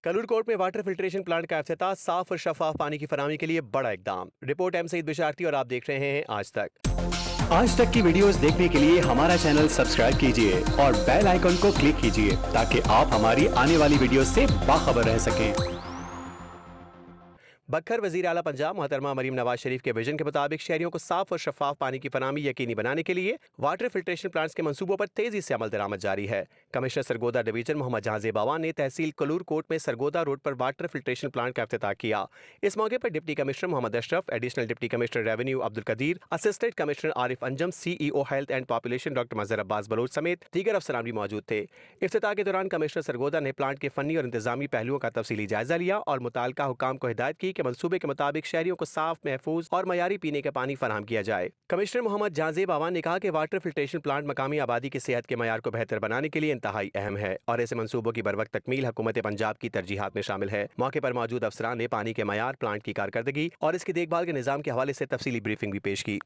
कलूर कोर्ट में water filtration plant का इफ्तिताह, साफ और शफाफ पानी की फराहमी के लिए बड़ा इकदाम। रिपोर्ट एम सईद बिशारती और आप देख रहे हैं आज तक। आज तक की वीडियोस देखने के लिए हमारा चैनल सब्सक्राइब कीजिए और बेल आइकन को क्लिक कीजिए ताकि आप हमारी आने वाली वीडियोस से बाखबर रह सकें। बखर वजीर आला पंजाब मोहतरमा मरीम नवाज शरीफ के विजन के मुताबिक शहरियों को साफ और शफाफ पानी की फराहमी यकीनी बनाने के लिए वाटर फिल्ट्रेशन प्लांट्स के मंसूबों पर तेजी से अमल दरामद जारी है। कमिश्नर सरगोदा डिवीजन मोहम्मद जहांजेब बावा ने तहसील कलूर कोर्ट में सरगोदा रोड पर वाटर फिल्ट्रेशन प्लांट का इफ्तिताह किया। इस मौके पर deputy commissioner Mohammad Ashraf, additional deputy commissioner revenue Abdul Qadeer, assistant commissioner Arif Anjum, CEO health and population doctor Mazhar Abbas Baloch समेत दीगर अफसरान भी मौजूद थे। इफ्तिताह के दौरान कमिश्नर सरगोदा ने प्लांट के फनी और इंतजामी पहलुओं का तफसीली जायजा लिया और मुताल्लिका हुकाम को हिदायत की कि मंसूबे के मुताबिक शहरियों को साफ, महफूज और मयारी पीने का पानी फराहम किया जाए। कमिश्नर मोहम्मद जहांजेब बावा ने कहा कि वाटर फिल्ट्रेशन प्लांट मकामी आबादी की सेहत के मयार को बेहतर बनाने के लिए इंतहाई अहम है और ऐसे मंसूबों की बरवक्त तकमील हुकूमत पंजाब की तरजीहात में शामिल है। मौके पर मौजूद अफसरान ने पानी के मयार, प्लांट की कारकर्दगी और इसकी देखभाल के निजाम के हवाले से तफसीली ब्रीफिंग भी पेश की।